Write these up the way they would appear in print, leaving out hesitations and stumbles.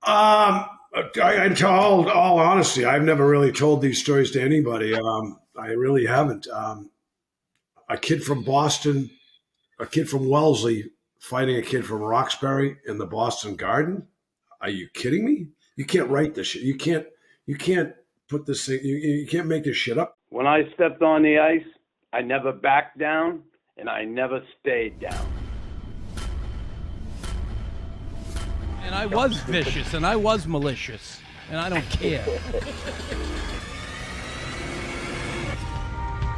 In all honesty, I've never really told these stories to anybody. I really haven't. A kid from Boston, a kid from Wellesley fighting a kid from Roxbury in the Boston Garden. Are you kidding me? You can't write this shit. You can't put this thing. You can't make this shit up. When I stepped on the ice, I never backed down and I never stayed down. And I was vicious and I was malicious and I don't care.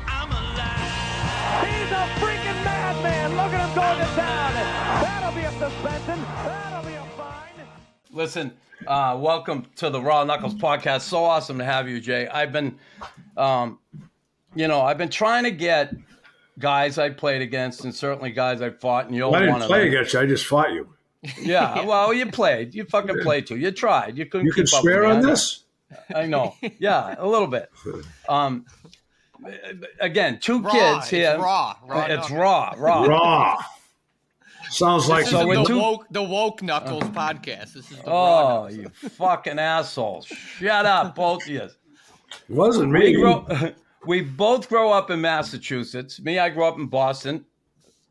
I'm alive. He's a freaking madman. Look at him going to town. That'll be a suspension. That'll be a fine. Listen, welcome to the Raw Knuckles podcast. So awesome to have you, Jay. I've been trying to get guys I played against and certainly guys I fought, and you're one of them. I didn't play against you. I just fought you. Yeah, well, you played. You fucking played too. You tried. You couldn't. You can keep up swear with me. on this? I know. Yeah, a little bit. Again, two kids here. It's raw. It's raw. Raw. Sounds like This is something. the woke Knuckles podcast. This is the raw Knuckles. You fucking assholes! Shut up, both of you. It wasn't me. We both grow up in Massachusetts. Me, I grew up in Boston.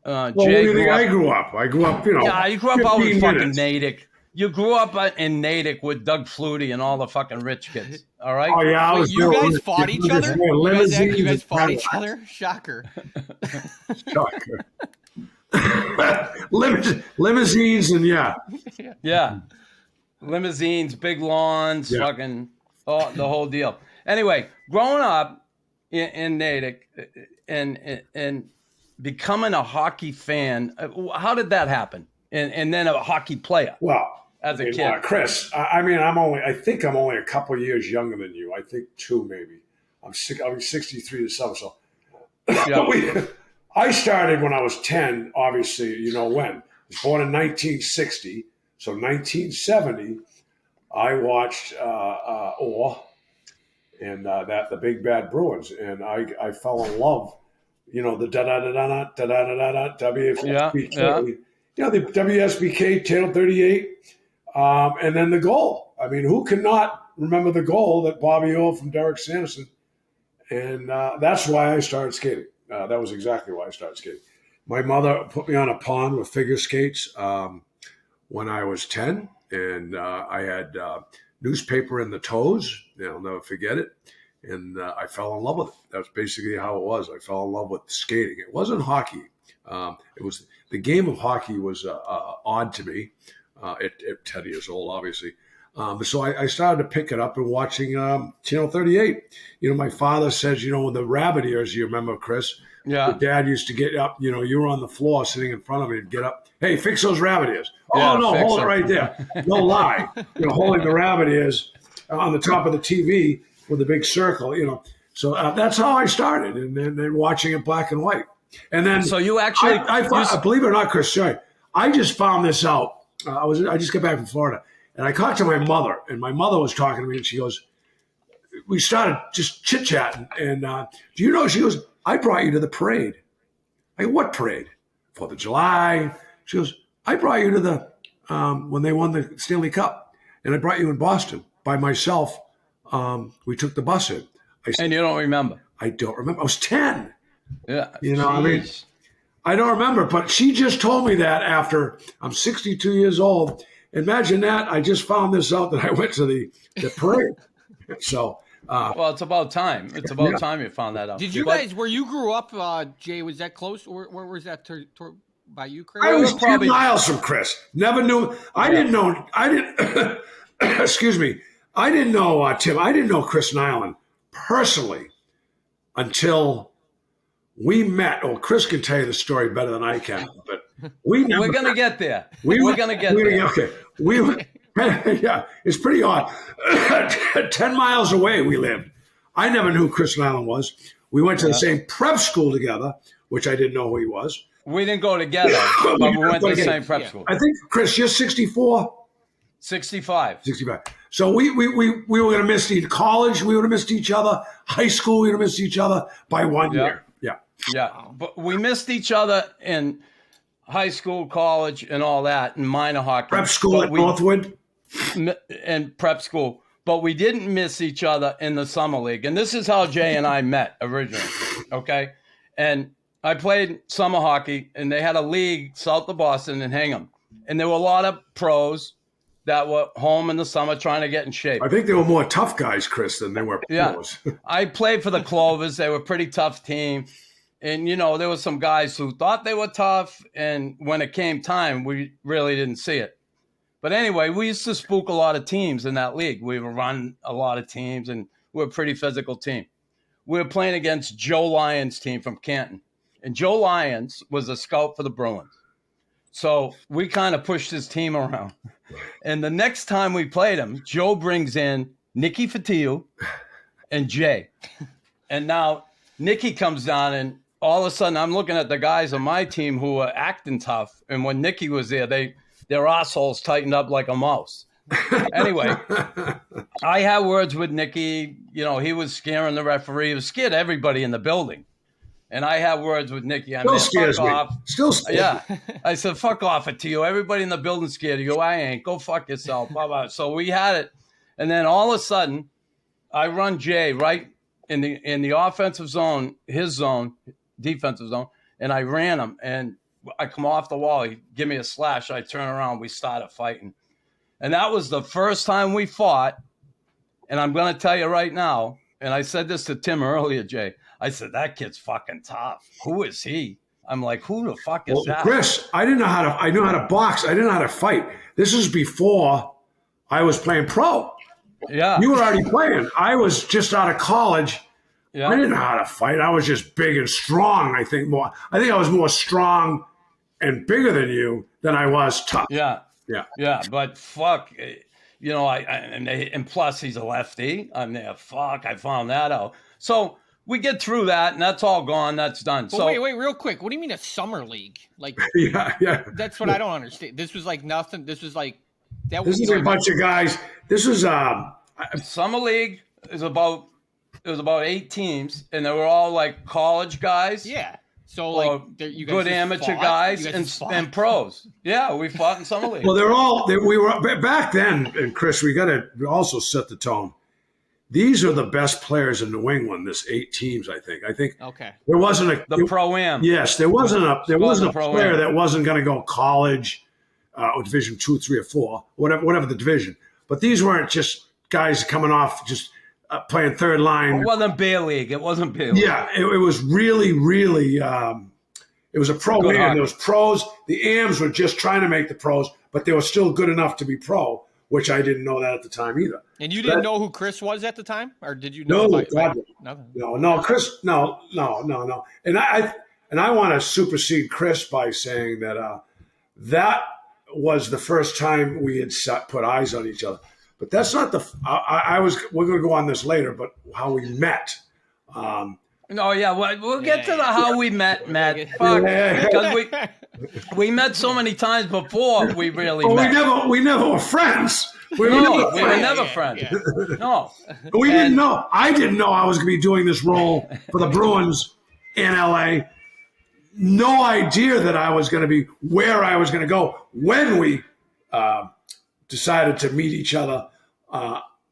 Well, Jay where do you think I grew up? I grew up, Yeah, you grew up out in 15 fucking minutes. Natick. You grew up in Natick with Doug Flutie and all the fucking rich kids. All right? Oh, yeah. I Wait, was you there. guys fought each other? You guys fought each Cadillacs. other? Shocker. Shocker. Limousines and Yeah. Limousines, big lawns, fucking the whole deal. Anyway, growing up in Natick and becoming a hockey fan, how did that happen? And then a hockey player. Well, as a kid. Chris, I think I'm only a couple years younger than you. I think two maybe. I'll be 63 this summer. So I started when I was 10, obviously, you know when. I was born in 1960. So 1970, I watched the Big Bad Bruins, and I fell in love. You know, the da-da-da-da-da, WSBK. You know, the WSBK, Tail 38, and then the goal. I mean, who cannot remember the goal that Bobby Orr from Derek Sanderson? And that's why I started skating. That was exactly why I started skating. My mother put me on a pond with figure skates when I was 10, and I had newspaper in the toes. I'll never forget it. And I fell in love with it. That's basically how it was. I fell in love with skating. It wasn't hockey. It was the game of hockey was odd to me at 10 years old, obviously. So I started to pick it up and watching Channel 38. You know, my father says, you know, when the rabbit ears, you remember, Chris? Yeah. Your dad used to get up, you know, you were on the floor sitting in front of me and get up. Hey, fix those rabbit ears. Yeah, Oh, no, hold it it right there. No lie. You know, holding the rabbit ears on the top of the TV with a big circle, you know. So that's how I started, and then watching it black and white. And then, so you actually, believe it or not, Chris, sorry, I just found this out. I just got back from Florida, and I talked to my mother, and my mother was talking to me, and she goes, we started just chit chatting, and do you know? She goes, I brought you to the parade. I go, what parade? 4th of July. She goes, I brought you to the when they won the Stanley Cup, and I brought you in Boston by myself. We took the bus in. And you don't remember? I don't remember. I was 10. Yeah. You know, I mean, I don't remember, but she just told me that after I'm 62 years old. Imagine that. I just found this out that I went to the parade. So, well, it's about time. It's about time you found that out. Did you guys, where you grew up, Jay, was that close? Where was that by you, Chris? I was 10 miles from Chris. Never knew. I didn't know. Excuse me. I didn't know Tim. I didn't know Chris Nyland personally until we met. Oh, Chris can tell you the story better than I can, but we're going to get there. We're going to get there. Okay. Yeah, it's pretty odd. 10 miles away we lived. I never knew who Chris Nyland was. We went to the same prep school together, which I didn't know who he was. We didn't go together, but we went to the same prep school. I think, Chris, you're 64? 65. So we were going to miss college. We would have missed each other. High school, we would have missed each other by 1 year. Yeah. But we missed each other in high school, college, and all that, and minor hockey. Prep school at Northwood. in prep school, but we didn't miss each other in the summer league. And this is how Jay and I met originally. Okay. And I played summer hockey, and they had a league south of Boston in Hingham. And there were a lot of pros that were home in the summer trying to get in shape. I think they were more tough guys, Chris, than they were pros. Yeah. I played for the Clovers. They were a pretty tough team. And, there were some guys who thought they were tough. And when it came time, we really didn't see it. But anyway, we used to spook a lot of teams in that league. We would run a lot of teams, and we were a pretty physical team. We were playing against Joe Lyons' team from Canton. And Joe Lyons was a scout for the Bruins. So we kind of pushed his team around. And the next time we played him, Joe brings in Nicky Fatiu and Jay. And now Nicky comes down, and all of a sudden I'm looking at the guys on my team who were acting tough. And when Nicky was there, their assholes tightened up like a mouse. Anyway, I had words with Nicky. He was scaring the referee. He was scared of everybody in the building. And I had words with Nicky. Still scares me. Still scares me. I said, fuck off it to you. Everybody in the building scared of you. I ain't. Go fuck yourself. Blah, blah. So we had it. And then all of a sudden, I run Jay right in the offensive zone, his zone, defensive zone, and I ran him. And I come off the wall. He give me a slash. I turn around. We started fighting. And that was the first time we fought. And I'm going to tell you right now, and I said this to Tim earlier, Jay. I said, that kid's fucking tough. Who is he? I'm like, who the fuck is that? Chris, I knew how to box. I didn't know how to fight. This is before I was playing pro. Yeah. You were already playing. I was just out of college. Yeah. I didn't know how to fight. I was just big and strong, I think I was more strong and bigger than you than I was tough. Yeah. Yeah. Yeah. But fuck, and plus he's a lefty. I'm there. Fuck, I found that out. So we get through that, and that's all gone. That's done. But wait, real quick. What do you mean a summer league? Like, yeah. That's what I don't understand. This was like nothing. This was like that. This is a bunch of guys. This was summer league is about 8 teams, and they were all like college guys. Yeah. So like you guys good amateur guys and pros. Yeah, we fought in summer league. Well, we were back then, and Chris, we got to also set the tone. These are the best players in New England. This 8 teams, I think. Okay. There wasn't the pro-am. Yes, there wasn't a player that wasn't going to go college, or Division 2, 3, or 4, whatever the division. But these weren't just guys coming off just playing third line. It wasn't beer league. Yeah, it was really, really. It was a pro-am. There was pros. The AMs were just trying to make the pros, but they were still good enough to be pro, which I didn't know that at the time either. And you didn't know who Chris was at the time, or did you know? No, Chris, no. And I want to supersede Chris by saying that that was the first time we had put eyes on each other. But that's not we're going to go on this later, but how we met. We'll get to the how we met, Matt. Fuck, because we met so many times before we really met. We never were friends. We were never friends. Yeah. No. We didn't know. I didn't know I was going to be doing this role for the Bruins in LA. No idea that I was going to be where I was going to go when we decided to meet each other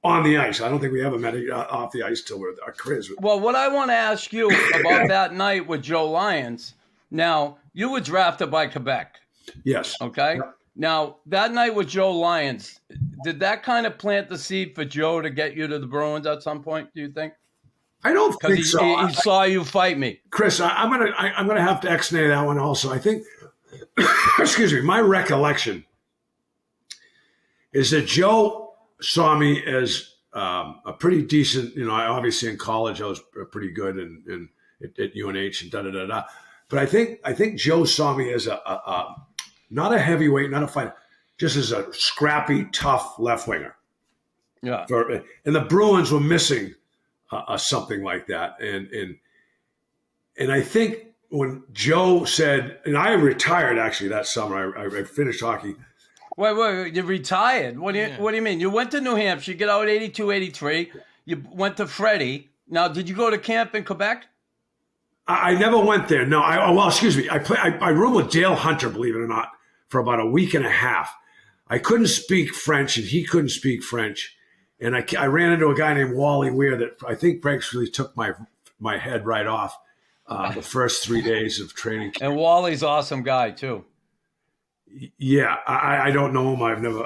on the ice. I don't think we ever met off the ice till our careers. Well, what I want to ask you about that night with Joe Lyons. Now, you were drafted by Quebec. Yes. Okay. Yep. Now, that night with Joe Lyons, did that kind of plant the seed for Joe to get you to the Bruins at some point, do you think? I don't think so. He saw you fight me. Chris, I'm gonna have to X-nay that one also. I think excuse me, my recollection is that Joe saw me as a pretty decent, obviously in college I was pretty good and at UNH and da-da-da-da. But I think Joe saw me as a not a heavyweight, not a fighter, just as a scrappy, tough left winger. Yeah. And the Bruins were missing something like that. And I think when Joe said, and I retired actually that summer, I finished hockey. Wait, you retired? What do you mean? You went to New Hampshire, you get out 82, 83. You went to Freddie. Now, did you go to camp in Quebec? I never went there. No, excuse me. I roomed with Dale Hunter, believe it or not, for about a week and a half. I couldn't speak French, and he couldn't speak French. And I ran into a guy named Wally Weir that I think actually took my head right off the first 3 days of training camp. And Wally's awesome guy too. Yeah, I don't know him. I've never.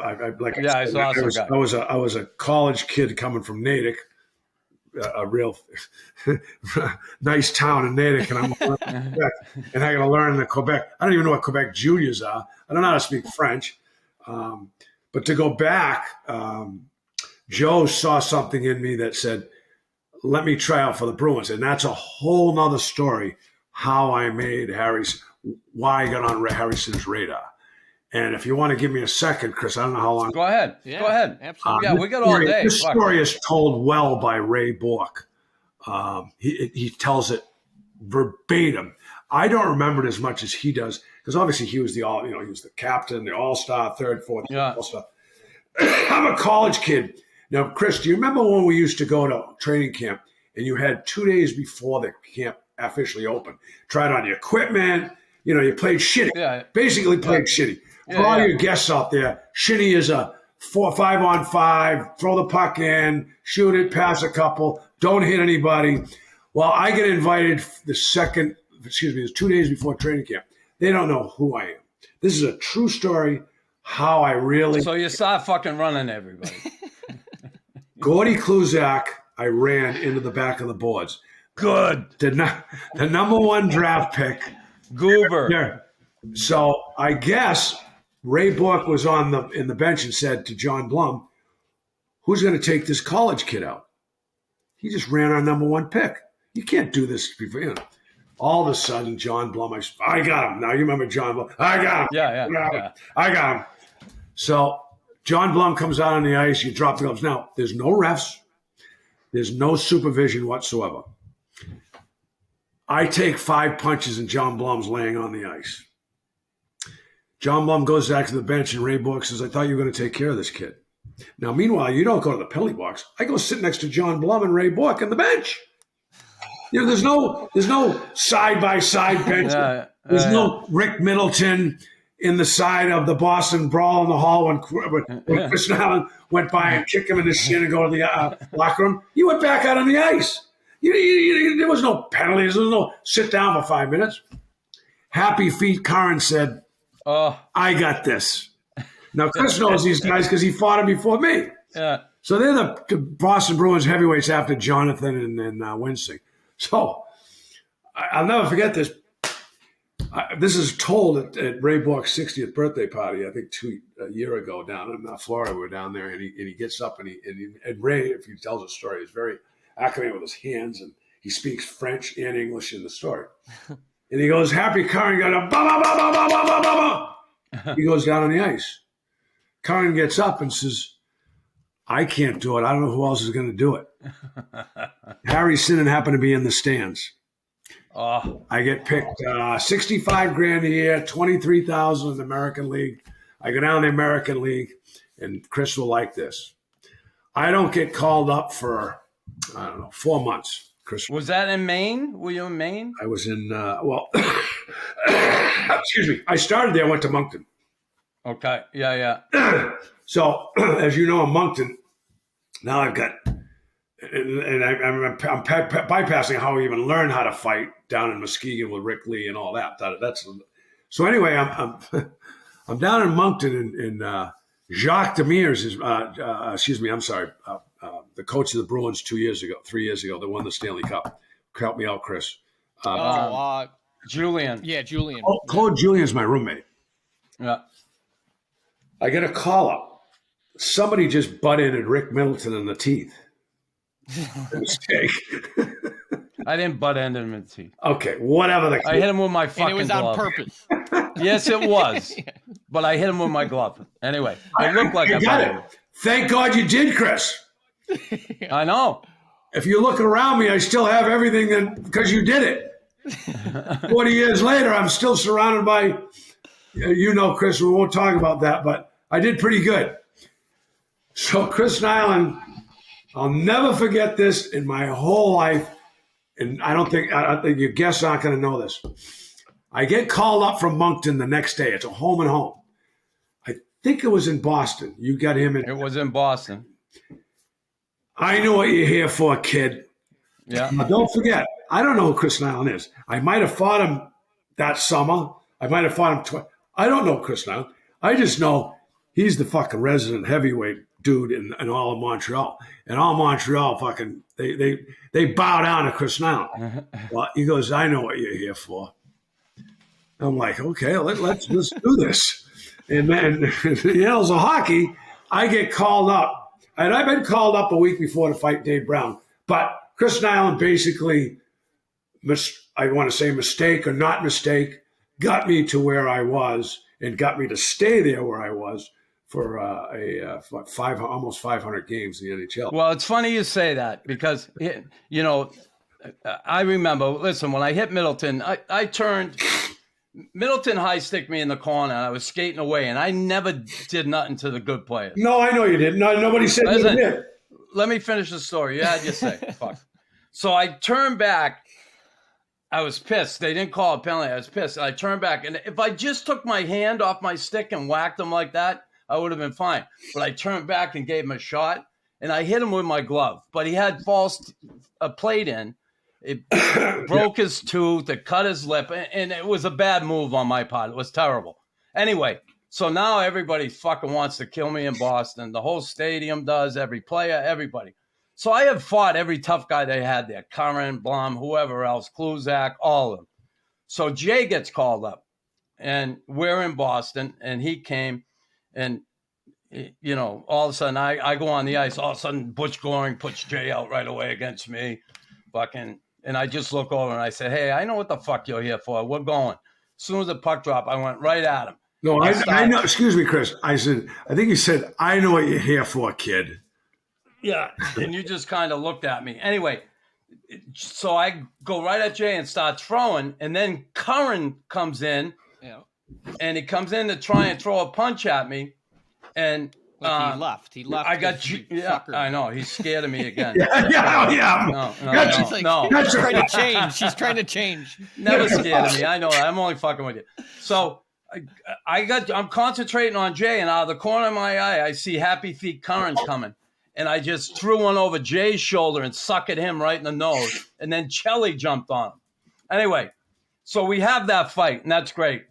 He's awesome guy. I was a college kid coming from Natick, a real nice town in Natick, and I'm Quebec, and I got to learn the Quebec. I don't even know what Quebec juniors are. I don't know how to speak French, but to go back, Joe saw something in me that said, "Let me try out for the Bruins," and that's a whole nother story. How I made why I got on Harrison's radar. And if you want to give me a second, Chris, I don't know how long. Go ahead. Yeah, Go ahead. absolutely. Yeah, we got all day. This story is told well by Ray Bork. He tells it verbatim. I don't remember it as much as he does because obviously he was he was the captain, the all-star, third, fourth, all-star. I'm a college kid. Now, Chris, do you remember when we used to go to training camp and you had 2 days before the camp officially opened, tried on your equipment, you played shitty. Yeah. Basically played shitty. For all your guests out there, shitty is a 5-on-5, throw the puck in, shoot it, pass a couple, don't hit anybody. Well, I get invited it's 2 days before training camp. They don't know who I am. This is a true story, how I really... So you start fucking running everybody. Gordy Kluzak, I ran into the back of the boards. Good. The number one draft pick. Goober. Yeah. So I guess Ray Bork was in the bench and said to John Blum, "Who's going to take this college kid out?" He just ran our number one pick. You can't do this before. All of a sudden, John Blum, I got him. Now you remember John Blum. I got him. Yeah. I got him. So John Blum comes out on the ice. You drop the gloves. Now, there's no refs. There's no supervision whatsoever. I take 5 punches and John Blum's laying on the ice. John Blum goes back to the bench and Ray Bork says, "I thought you were going to take care of this kid." Now, meanwhile, you don't go to the penalty box. I go sit next to John Blum and Ray Bork on the bench. There's no side-by-side bench. There's no Rick Middleton in the side of the Boston Brawl in the hall when Chris Allen went by and kicked him in the shin and go to the locker room. You went back out on the ice. There was no penalties. There was no sit down for 5 minutes. Happy Feet Curran said, "I got this." Now, Chris knows these guys because he fought them before me. Yeah. So they're the Boston Bruins heavyweights after Jonathan and Winsing. So I'll never forget this. This is told at Ray Bork's 60th birthday party, I think a year ago down in Florida. We were down there, and he gets up and Ray, if he tells a story, is very accurate with his hands, and he speaks French and English in the story. And he goes, "Happy Curran," goes, "Bah, bah, bah, bah, bah, bah, bah, bah." He goes down on the ice. Curran gets up and says, "I can't do it. I don't know who else is going to do it." Harry Sinnen happened to be in the stands. I get picked $65,000 a year, $23,000 in the American League. I go down to the American League, and Chris will like this. I don't get called up for, 4 months. Chris, was that in Maine? Were you in Maine? I was in, excuse me. I started there, went to Moncton. Okay. Yeah. So, as you know, in Moncton, now I've got, and I'm bypassing how we even learn how to fight down in Muskegon with Rick Lee and all that. So anyway, I'm down in Moncton, and Jacques Demers is, the coach of the Bruins 3 years ago, that won the Stanley Cup. Help me out, Chris. Julian. Yeah, Julian. Claude Julian's my roommate. Yeah. I get a call up. Somebody just butt in at Rick Middleton in the teeth. Mistake. I didn't butt end him in the teeth. Okay, whatever the case. I hit him with my fucking And it was glove. on purpose. Yes, it was. But I hit him with my glove. Anyway, it looked like I got butted it. him. Thank God you did, Chris. I know. If you look around me, I still have everything because you did it. 40 years later, I'm still surrounded by, Chris, we won't talk about that, but I did pretty good. So Chris Nyland, I'll never forget this in my whole life, and I think your guests aren't going to know this. I get called up from Moncton the next day. It's a home and home. think it was in Boston. You got him in. It was in Boston. I know what you're here for, kid. Yeah. Now, don't forget, I don't know who Chris Nilan is. I might have fought him that summer. I might have fought him twice. I don't know Chris Nilan. I just know he's the fucking resident heavyweight dude in all of Montreal. And all Montreal fucking, they bow down to Chris Nilan. Well, he goes, I know what you're here for. I'm like, okay, let's do this. And then the annals of hockey, I get called up. And I've been called up a week before to fight Dave Brown. But Chris Nilan basically, I want to say mistake or not mistake, got me to where I was and got me to stay there where I was for almost 500 games in the NHL. Well, it's funny you say that because, you know, I remember, listen, when I hit Middleton, I turned – Middleton high-sticked me in the corner, and I was skating away, and I never did nothing to the good players. No, I know you didn't. No, nobody said you did. Let me finish the story. You had your say. Fuck. So I turned back. I was pissed. They didn't call a penalty. I was pissed. I turned back, and if I just took my hand off my stick and whacked him like that, I would have been fine. But I turned back and gave him a shot, and I hit him with my glove. But he had a plate in. It broke his tooth, it cut his lip, and it was a bad move on my part. It was terrible. Anyway, so now everybody fucking wants to kill me in Boston. The whole stadium does, every player, everybody. So I have fought every tough guy they had there, Curran, Blum, whoever else, Kluzak, all of them. So Jay gets called up, and we're in Boston, and he came, and, you know, all of a sudden I go on the ice. All of a sudden Butch Goring puts Jay out right away against me. Fucking... And I just look over and I said, hey, I know what the fuck you're here for. We're going. As soon as the puck dropped, I went right at him. No, I know. Excuse me, Chris. I think he said, I know what you're here for, kid. Yeah. And you just kind of looked at me. Anyway, so I go right at Jay and start throwing. And then Curran comes in. Yeah. And he comes in to try and throw a punch at me. And he left. I got you. Yeah, I know. He's scared of me again. Yeah. No. She's trying to change. She's trying to change. Never scared of me. I know that. I'm only fucking with you. So I'm concentrating on Jay, and out of the corner of my eye, I see Happy Feet Curran coming. And I just threw one over Jay's shoulder and suckered him right in the nose. And then Chelly jumped on him. Anyway, so we have that fight, and that's great.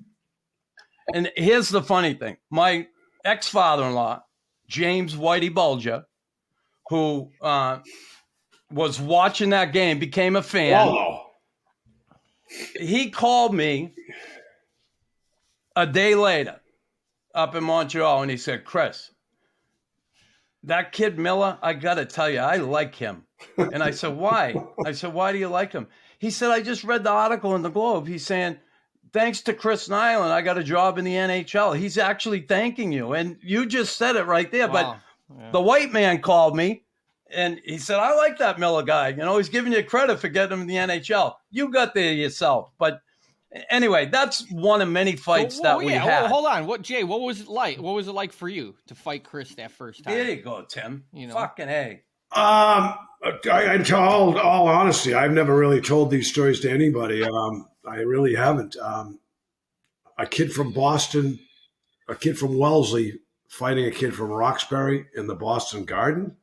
And here's the funny thing. My ex-father-in-law, James Whitey Bulger, who was watching that game, became a fan. Whoa. He called me a day later up in Montreal, and he said, Chris, that kid Miller, I got to tell you, I like him. And I said, why? I said, why do you like him? He said, I just read the article in the Globe. He's saying, thanks to Chris Nilan, I got a job in the NHL. He's actually thanking you. And you just said it right there. Wow. But the white man called me, and he said, I like that Miller guy. You know, he's giving you credit for getting him in the NHL. You got there yourself. But anyway, that's one of many fights we had. Hold on. What was it like? What was it like for you to fight Chris that first time? There you go, Tim. You know? Fucking A. In all honesty, I've never really told these stories to anybody. I really haven't. A kid from Boston, a kid from Wellesley fighting a kid from Roxbury in the Boston Garden.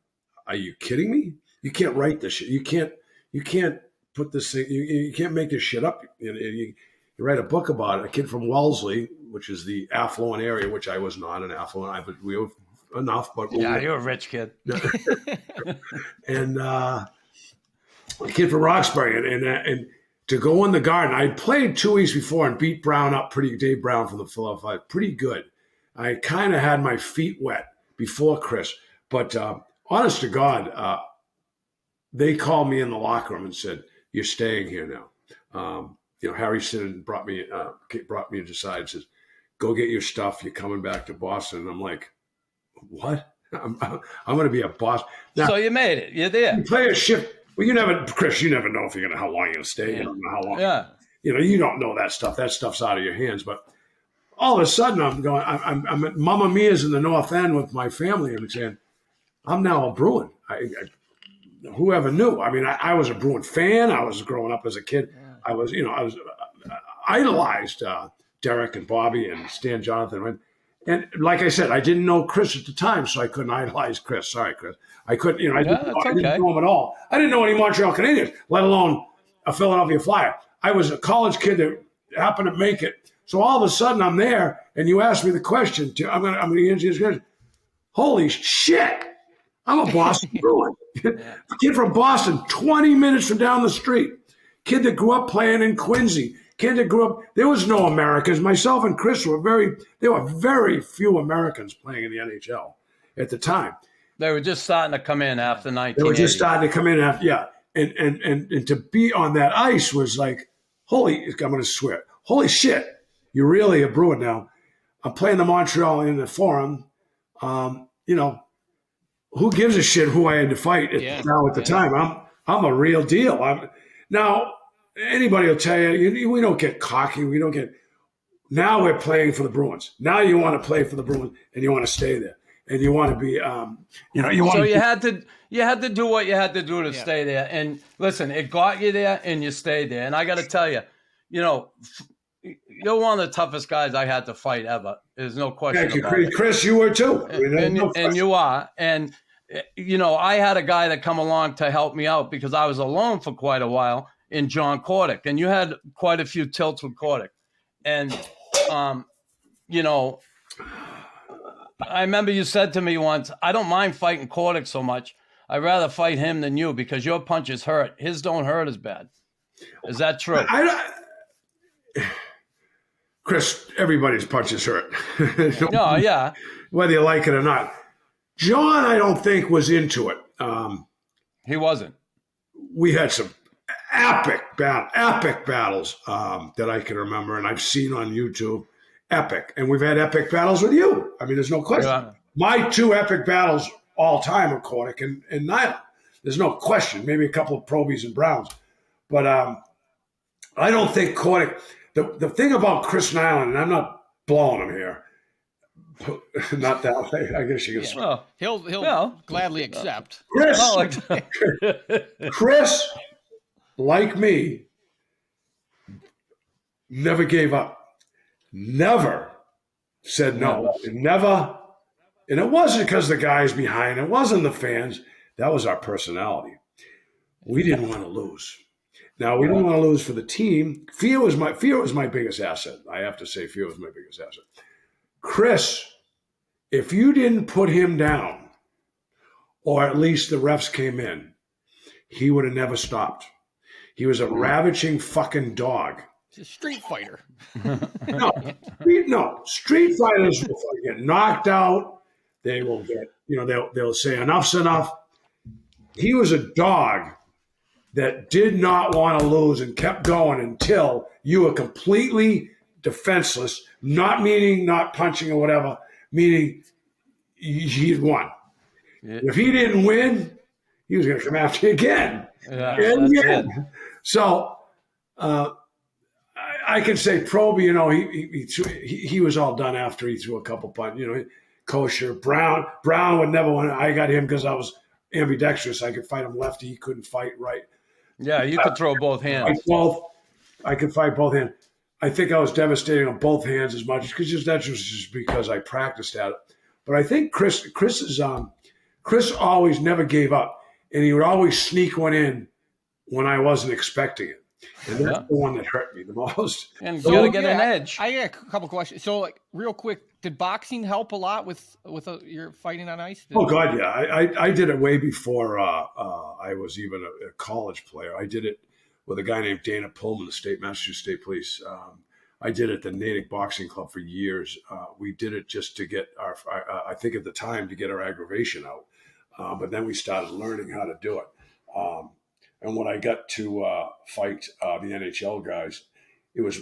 Are you kidding me? You can't write this shit. You can't put this thing. You can't make this shit up. You write a book about it. A kid from Wellesley, which is the affluent area, which I was not an affluent. But we were enough. But you're a rich kid. And a kid from Roxbury, and to go in the Garden. I played 2 weeks before and beat Brown up Dave Brown from the Philadelphia, pretty good. I kind of had my feet wet before Chris, but honest to God, they called me in the locker room and said, "You're staying here now." Harry Sinnen brought me aside and says, "Go get your stuff. You're coming back to Boston." And I'm like, "What? I'm going to be a boss." Now, so you made it. You're there. You play a shift. Well, Chris, you never know if how long you're going to stay. You don't know how long. Yeah. You don't know that stuff. That stuff's out of your hands. But all of a sudden, I'm at Mamma Mia's in the North End with my family, and I'm saying, I'm now a Bruin. Whoever knew? I mean, I was a Bruin fan. I was growing up as a kid. I was idolized Derek and Bobby and Stan Jonathan. And like I said, I didn't know Chris at the time, so I couldn't idolize Chris. Sorry, Chris. I couldn't, I didn't know him at all. I didn't know any Montreal Canadiens, let alone a Philadelphia Flyer. I was a college kid that happened to make it. So all of a sudden I'm there, and you ask me the question. I'm going to answer this question. Holy shit! I'm a Boston Bruin. Kid from Boston, 20 minutes from down the street. Kid that grew up playing in Quincy. Kid that grew up. There was no Americans. Myself and Chris there were very few Americans playing in the NHL at the time. They were just starting to come in after 1980. They were just starting to come in after, yeah. And to be on that ice was like, I'm going to swear, holy shit, you're really a Bruin now. I'm playing the Montreal in the Forum. Who gives a shit who I had to fight now at the time? I'm a real deal. Now, anybody will tell you, we don't get cocky. Now we're playing for the Bruins. Now you want to play for the Bruins and you want to stay there. And you want to be, you had to do what you had to do to stay there. And listen, it got you there, and you stayed there. And I got to tell you, you're one of the toughest guys I had to fight ever. There's no question. Thank you, about it. Chris. You were too. And you are. And I had a guy that come along to help me out because I was alone for quite a while in John Kordick, and you had quite a few tilts with Kordick, and I remember you said to me once, I don't mind fighting Kordick so much. I'd rather fight him than you because your punches hurt. His don't hurt as bad. Is that true? Chris, everybody's punches hurt. No, yeah. Whether you like it or not. John, I don't think, was into it. He wasn't. We had some epic battles that I can remember, and I've seen on YouTube. Epic. And we've had epic battles with you. I mean, there's no question. Yeah. My two epic battles all time are Kordick and Nyland. There's no question. Maybe a couple of Probies and Browns. But I don't think Kordick – the thing about Chris Nyland, and I'm not blowing him here. Not that way. I guess you can – well, he'll gladly accept. Chris, like me, never gave up. Never said no. And it wasn't because the guys behind. It wasn't the fans. That was our personality. We didn't want to lose. Now, we didn't want to lose for the team. Fear was my biggest asset. I have to say fear was my biggest asset. Chris, if you didn't put him down, or at least the refs came in, he would have never stopped. He was a ravaging fucking dog. He's a street fighter. No. Street fighters will get knocked out. They will get, they'll say enough's enough. He was a dog that did not want to lose and kept going until you were completely defenseless, not meaning not punching or whatever, meaning he'd won. Yeah. If he didn't win, he was going to come after you again. Yeah, and again. So, I can say Proby, he was all done after he threw a couple punches. Kosher, Brown would never win. I got him because I was ambidextrous. I could fight him lefty. He couldn't fight right. Yeah, you could throw both hands. I could fight both hands. I think I was devastating on both hands as much because that's just because I practiced at it. But I think Chris always never gave up, and he would always sneak one in when I wasn't expecting it. And that's the one that hurt me the most. And you got to get an edge. I got a couple questions. So, real quick, did boxing help a lot with your fighting on ice? God, yeah. I did it way before I was even a college player. I did it with a guy named Dana Pullman, the Massachusetts State Police. I did it at the Natick Boxing Club for years. We did it just to get I think at the time, to get our aggravation out. But then we started learning how to do it. And when I got to fight the NHL guys,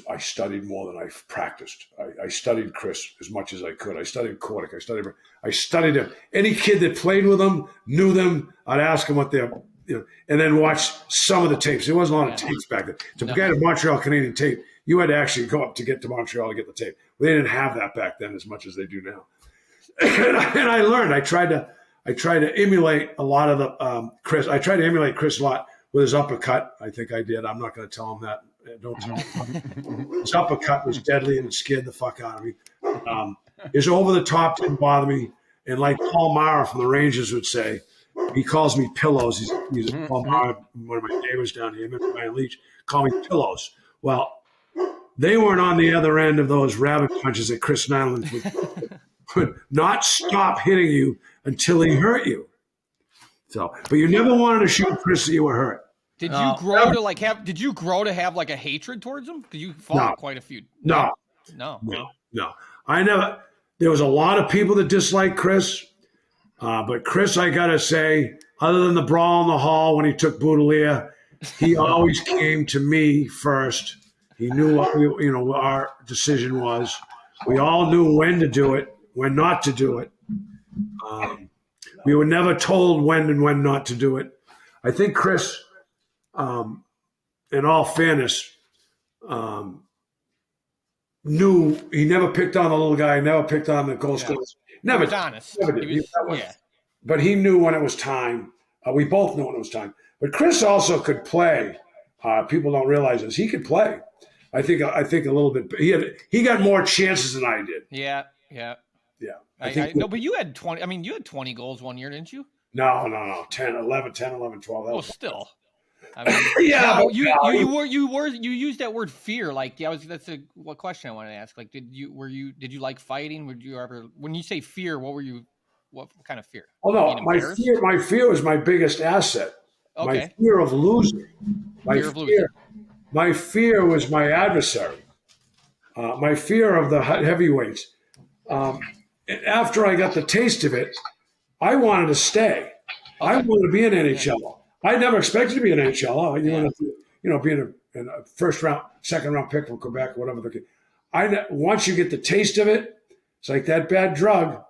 I studied more than I practiced. I studied Chris as much as I could. I studied Kordick. I studied him. Any kid that played with them, knew them, I'd ask them what they're, and then watch some of the tapes. There wasn't a lot of tapes back then. To get a Montreal Canadian tape, you had to actually go up to get to Montreal to get the tape. They didn't have that back then as much as they do now. And I learned. I tried to emulate a lot of the Chris. I tried to emulate Chris a lot with his uppercut. I think I did. I'm not going to tell him that. Don't tell him. His uppercut was deadly and it scared the fuck out of me. His over the top didn't bother me. And like Paul Mara from the Rangers would say, he calls me pillows. He's Paul Mara, one of my neighbors down here, Ryan Leach, call me pillows. Well, they weren't on the other end of those rabbit punches that Chris Nyland would not stop hitting you until he hurt you. So, but you never wanted to shoot Chris that you were hurt. Did you grow to have? Did you grow to have like a hatred towards him? Because you fought quite a few. No. I never. There was a lot of people that disliked Chris, but Chris, I gotta say, other than the brawl in the hall when he took Boudelier, he always came to me first. He knew what our decision was. We all knew when to do it, when not to do it. We were never told when and when not to do it. I think Chris, in all fairness, knew he never picked on the little guy, never picked on the goal scorers. Never. He was honest. Never did. But he knew when it was time. We both knew when it was time. But Chris also could play. People don't realize this. He could play. I think a little bit. He got more chances than I did. Yeah. I know, but you had 20. I mean, you had 20 goals one year, didn't you? No. 10, 11, 12. Well, still. I mean, you used that word fear. Like, that's what question I wanted to ask. Like, did you like fighting? Would you ever, when you say fear, what kind of fear? Oh no, my fear was my biggest asset. Okay. My fear of losing. My fear was my adversary. My fear of the heavyweights. After I got the taste of it, I wanted to stay. I wanted to be an NHL. I never expected to be an NHL. Being a first round, second round pick from Quebec, whatever. Once you get the taste of it, it's like that bad drug.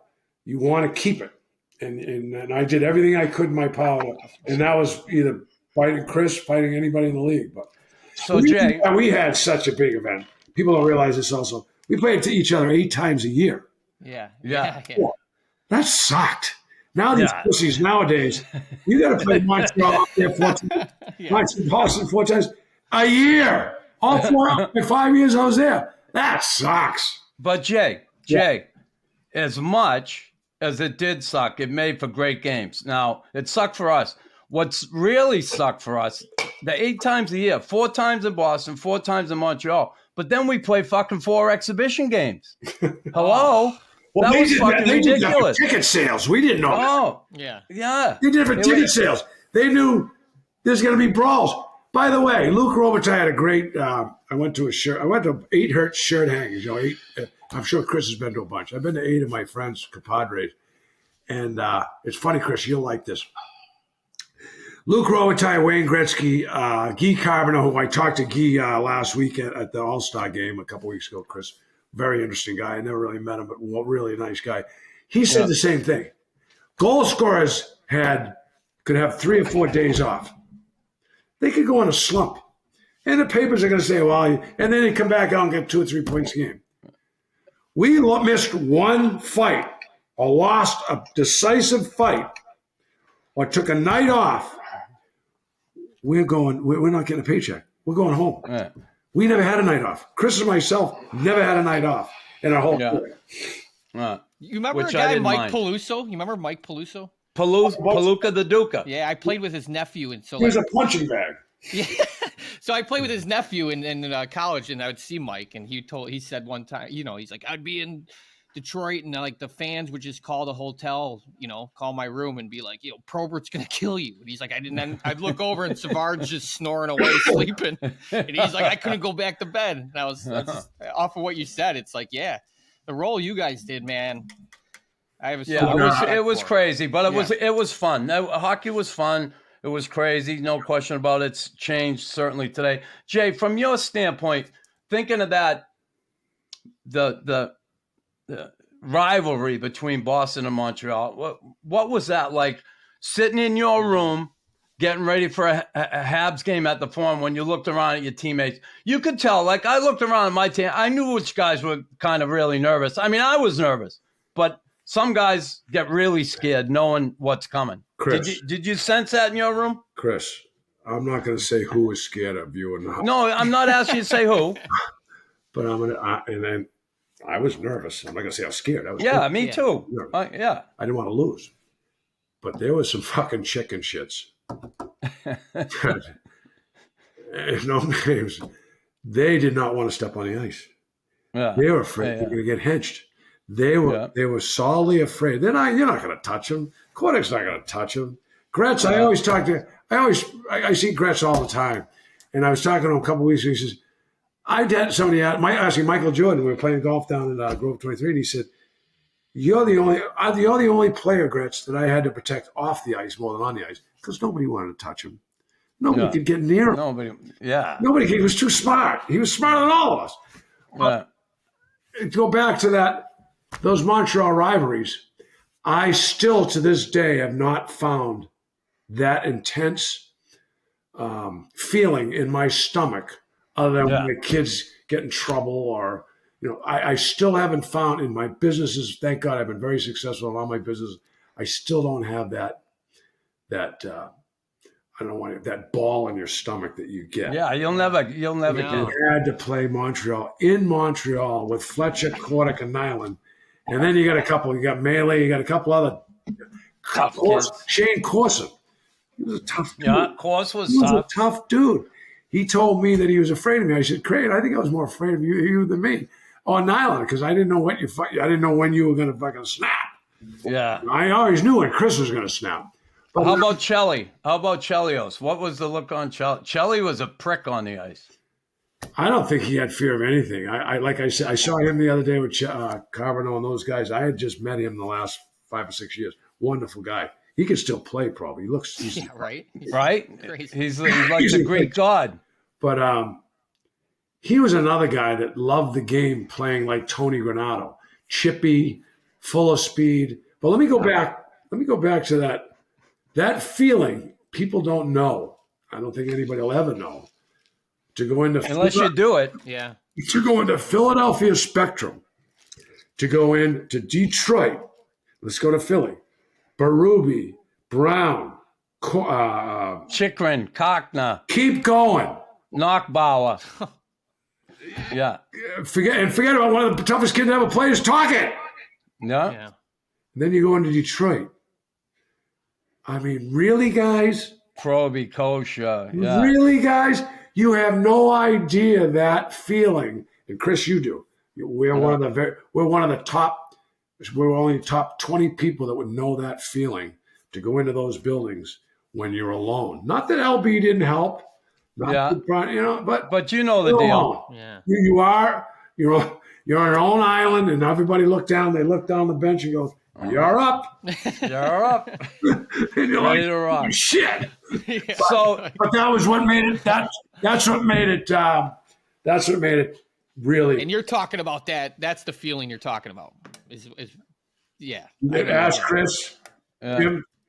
You want to keep it, and I did everything I could in my power, and that was either fighting Chris, fighting anybody in the league. But so Jay, we had such a big event. People don't realize this. Also, we played to each other 8 times a year. Yeah. That sucked. Now these pussies nowadays, you got to play Montreal up there 4 times, Boston 4 times a year. All 5 years I was there. That sucks. But Jay, as much as it did suck, it made for great games. Now, it sucked for us. What's really sucked for us, the 8 times a year, 4 times in Boston, 4 times in Montreal. But then we play fucking 4 exhibition games. Hello? Well, that was fucking ridiculous. Ticket sales. We didn't know. Oh, yeah. They did it for ticket sales. They knew there's going to be brawls. By the way, Luke Robitaille had a great. I went to 8 Hertz shirt hangers. I'm sure Chris has been to a bunch. I've been to 8 of my friends' compadres, and it's funny, Chris. You'll like this. Luke Robitaille, Wayne Gretzky, Guy Carboneau, who I talked to Guy last week at the All-Star game a couple weeks ago. Chris. Very interesting guy. I never really met him, but really nice guy. He said the same thing. Goal scorers could have 3 or 4 days off. They could go on a slump. And the papers are going to say, well, and then they come back out and get 2 or 3 points a game. We missed one fight or lost a decisive fight or took a night off. We're not getting a paycheck. We're going home. Yeah. We never had a night off. Chris and myself never had a night off in our whole career. You remember a guy, Mike Peluso? You remember Mike Peluso? Paluca the Duca. Yeah, I played with his nephew. And so he was a punching bag. Yeah. So I played with his nephew in college, and I would see Mike, and he said one time, he's like, I'd be in Detroit, and like the fans would just call the hotel, call my room and be like, Probert's gonna kill you. And he's like, I'd look over and Savard's just snoring away, sleeping, and he's like, I couldn't go back to bed. And that's just, off of what you said, it's like, the role you guys did, man. It was crazy, but it was fun. Hockey was fun. It was crazy, no question about it. It's changed certainly today. Jay, from your standpoint, thinking of that, the rivalry between Boston and Montreal. What was that like, sitting in your room, getting ready for a Habs game at the Forum when you looked around at your teammates? You could tell, like I looked around at my team, I knew which guys were kind of really nervous. I mean, I was nervous, but some guys get really scared knowing what's coming. Chris, did you sense that in your room? Chris, I'm not going to say who is scared of you or not. No, I'm not asking you to say who. But I'm going to, and then I was nervous. I'm not going to say I was scared. I was me too. Yeah. I didn't want to lose. But there was some fucking chicken shits. No names. They did not want to step on the ice. Yeah. They were afraid they're going to get henched. They were solidly afraid. You're not going to touch them. Kodak's not going to touch them. Gretz, I see Gretz all the time. And I was talking to him a couple of weeks ago. He says, somebody asking Michael Jordan, we were playing golf down in Grove 23, and he said, you're the only player, Gretz, that I had to protect off the ice more than on the ice because nobody wanted to touch him. Nobody could get near him. Nobody. He was too smart. He was smarter than all of us. Go back to those Montreal rivalries. I still, to this day, have not found that intense feeling in my stomach other than when the kids get in trouble or, I still haven't found in my businesses, thank God I've been very successful in all my businesses. I still don't have that I don't want that ball in your stomach that you get. Yeah, you'll never get it. You had to play Montreal with Fletcher, Kodak, and Nyland. And then you got Melee, you got a couple other tough kids. Shane Corson. He was a tough dude. Yeah, Corson was He was a tough dude. He told me that he was afraid of me. I said, Craig, I think I was more afraid of you than me. Oh, Nyland, because I didn't know I didn't know when you were going to fucking snap. Yeah. I always knew when Chris was going to snap. But how about Chelly? How about Chelios? What was the look on Chelly? Chelly was a prick on the ice. I don't think he had fear of anything. Like I said, I saw him the other day with Carbonell and those guys. I had just met him the last 5 or 6 years. Wonderful guy. He can still play, probably. He looks right. Crazy. He's like the Greek god. But he was another guy that loved the game, playing like Tony Granato, chippy, full of speed. But let me go back. Let me go back to that feeling. People don't know. I don't think anybody will ever know. To go into unless you do it, to go into Philadelphia Spectrum, to go into Detroit. Let's go to Philly. Berube, Brown, Chikrin, Kochner. Keep going. Knockbauer. Yeah. Forget about one of the toughest kids to ever play is Tocchet. Yeah. Then you go into Detroit. I mean, really, guys? Proby, Kosha. Yeah. Really, guys? You have no idea that feeling. And Chris, you do. We're one of the top. We're only top 20 people that would know that feeling to go into those buildings when you're alone. Not that LB didn't help. But you know the deal. Yeah. You're on your own island, and everybody look down. They look down the bench and go, "You're up. You're up." And you're ready like, to rock. Shit. Yeah. But that was what made it. That's what made it. That's what made it really. And you're talking about that. That's the feeling you're talking about. Yeah. Ask Chris.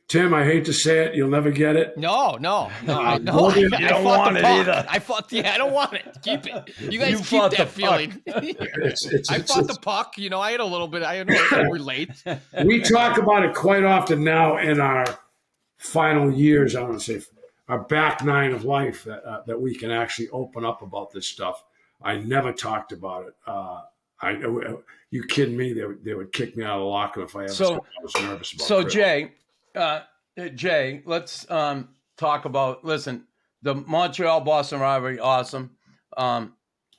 Tim, I hate to say it, you'll never get it. No. I don't want it either. I don't want it. Keep it. You guys keep that feeling. I fought the puck. I had a little bit. I know I can relate. We talk about it quite often now in our final years. I want to say our back nine of life that we can actually open up about this stuff. I never talked about it. You kidding me? They would kick me out of the locker if I ever said I was nervous about it. So Jay, let's talk about. Listen, the Montreal-Boston rivalry, awesome. I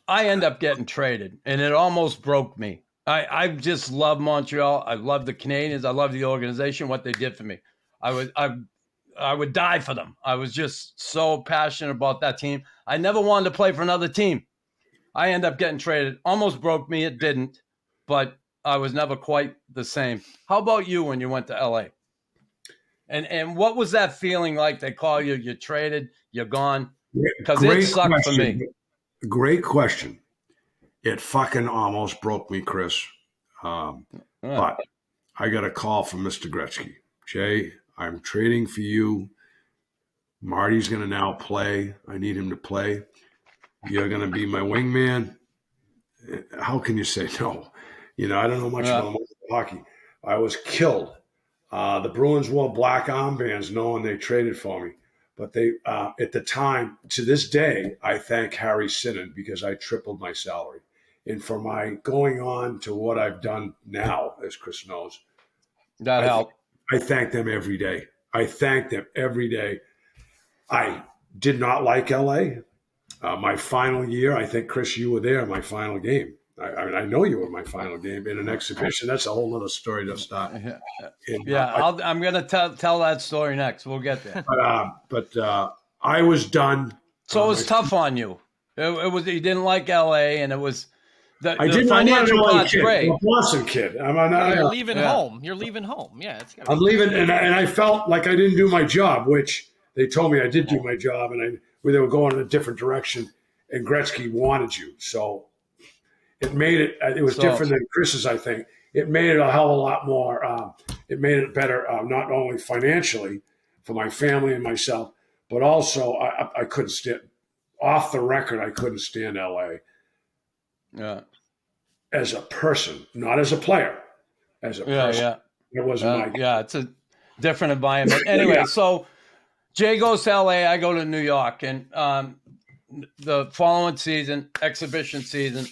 end up getting traded, and it almost broke me. I just love Montreal. I love the Canadiens. I love the organization. What they did for me, I would die for them. I was just so passionate about that team. I never wanted to play for another team. I end up getting traded. Almost broke me. It didn't, but I was never quite the same. How about you when you went to LA? And what was that feeling like? They call you, you're traded, you're gone? Because it sucked for me. Great question. It fucking almost broke me, Chris. But I got a call from Mr. Gretzky. Jay, I'm trading for you. Marty's going to now play. I need him to play. You're going to be my wingman. How can you say no? I don't know much about hockey. I was killed. The Bruins wore black armbands knowing they traded for me. But they, at the time, to this day, I thank Harry Sinnen because I tripled my salary. and for my going on to what I've done now, as Chris knows. That helped. I thank them every day. I thank them every day. I did not like LA. My final year, I think, Chris, you were there in my final game. I know you were in my final game in an exhibition. That's a whole other story to start. I'm going to tell that story next. We'll get there. But I was done. So it was tough on you. It was, you didn't like LA, and it was the didn't. financial part's great. I'm a Boston kid. You're leaving home. You're leaving home. Yeah, I'm leaving, and I felt like I didn't do my job, which they told me I did do my job, and they were going in a different direction, and Gretzky wanted you. So it made it. It was different than Chris's, I think. It made it a hell of a lot more. It made it better, not only financially for my family and myself, but also I couldn't stand. Off the record, I couldn't stand LA. Yeah. As a person, not as a player. As a person. Yeah. It wasn't it's a different environment. Anyway, so Jay goes to LA, I go to New York, and the following season, exhibition season,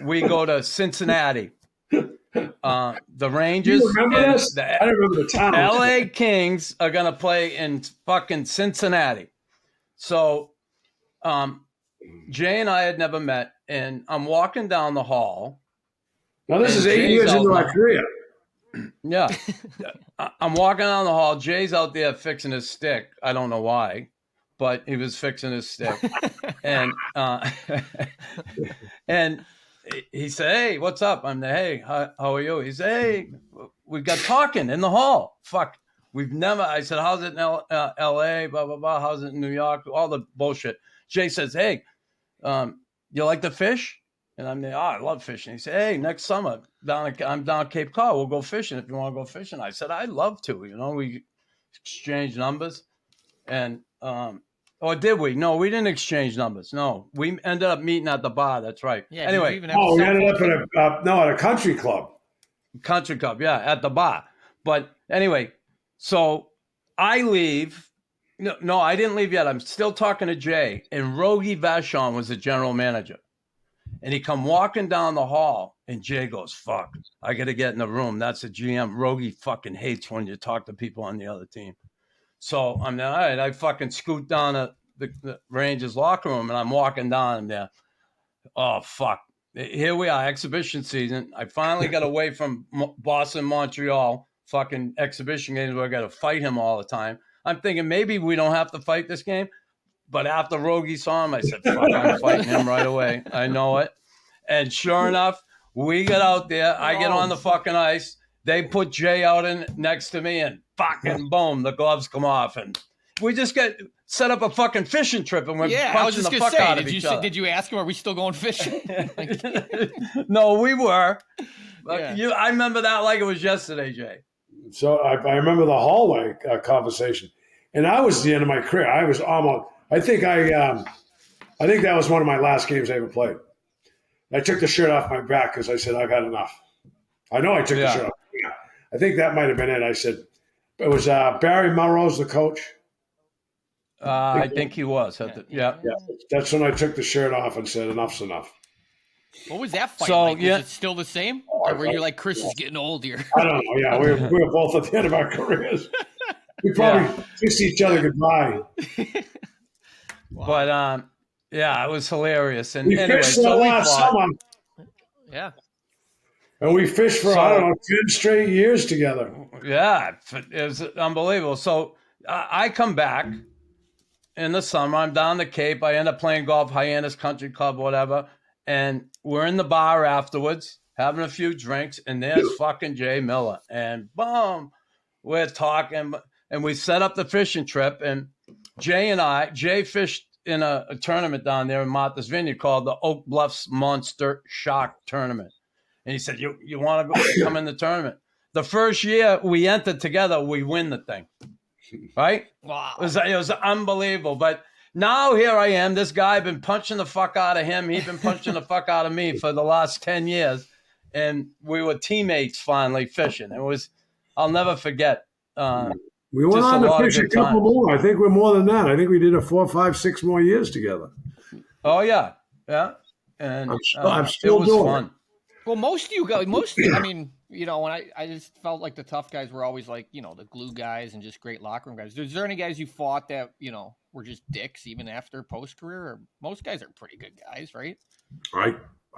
we go to Cincinnati. The Rangers. You remember this? I don't remember the town. LA Kings are gonna play in fucking Cincinnati. So Jay and I had never met, and I'm walking down the hall. Now this is 8 years into my career. Yeah. I'm walking down the hall. Jay's out there fixing his stick. I don't know why, but he was fixing his stick. And and he said, "Hey, what's up?" I'm there, "Hey, how are you?" He said, "Hey, we got talking in the hall. Fuck. We've never," I said, "How's it in L.A., blah, blah, blah. How's it in New York?" All the bullshit. Jay says, "Hey, you like to fish?" And I'm there, I love fishing. He said, "Hey, next summer, I'm down Cape Cod. We'll go fishing if you want to go fishing." I said, "I'd love to." We exchanged numbers. And, or did we? No, we didn't exchange numbers. No, we ended up meeting at the bar. That's right. Yeah, anyway. We ended up at a country club. Country club, yeah, at the bar. But anyway, so I leave. No, I didn't leave yet. I'm still talking to Jay. And Rogie Vachon was the general manager. And he come walking down the hall. And Jay goes, "Fuck, I got to get in the room. That's the GM. Rogie fucking hates when you talk to people on the other team." So I'm there, all right. I fucking scoot down to the Rangers locker room. And I'm walking down there. Oh, fuck. Here we are, exhibition season. I finally got away from Boston, Montreal. Fucking exhibition games where I got to fight him all the time. I'm thinking maybe we don't have to fight this game. But after Rogie saw him, I said, "Fuck, I'm fighting him right away." I know it. And sure enough, we get out there. I get on the fucking ice. They put Jay out in next to me, and fucking boom, the gloves come off. And we just set up a fucking fishing trip, and we're punching the fuck out of each other. Did you ask him, are we still going fishing? No, we were. I remember that like it was yesterday, Jay. So I remember the hallway conversation, and I was at the end of my career. I was almost. I think that was one of my last games I ever played. I took the shirt off my back because I said I've had enough. I know I took the shirt off. Yeah. I think that might have been it. I said it was Barry Melrose, the coach. I think he was. Yeah. That's when I took the shirt off and said enough's enough. What was that fight like? Was it still the same? Or were you like, Chris is getting old here? I don't know. Yeah, we were both at the end of our careers. We probably kissed each other goodbye. Wow. But it was hilarious. And we anyway, fished last summer. Yeah. And we fished for, I don't know, 10 straight years together. Yeah, it was unbelievable. So I come back in the summer. I'm down the Cape. I end up playing golf, Hyannis Country Club, whatever. And we're in the bar afterwards, having a few drinks. And there's fucking Jay Miller. And boom, we're talking. And we set up the fishing trip. And Jay fished in a tournament down there in Martha's Vineyard called the Oak Bluffs Monster Shark Tournament. And he said, you want to come in the tournament? The first year we entered together, we win the thing. Right? Wow. It was unbelievable. But now here I am. This guy been punching the fuck out of him. He's been punching the fuck out of me for the last 10 years. And we were teammates finally fishing. I'll never forget. We went on to fish a couple more. I think we're more than that. I think we did 4, 5, 6 more years together. Oh, yeah. Yeah. and I'm it still was doing fun. it. Well, most of you guys, I mean, when I just felt like the tough guys were always like, the glue guys and just great locker room guys. Is there any guys you fought that, were just dicks even after post career? Or most guys are pretty good guys, right?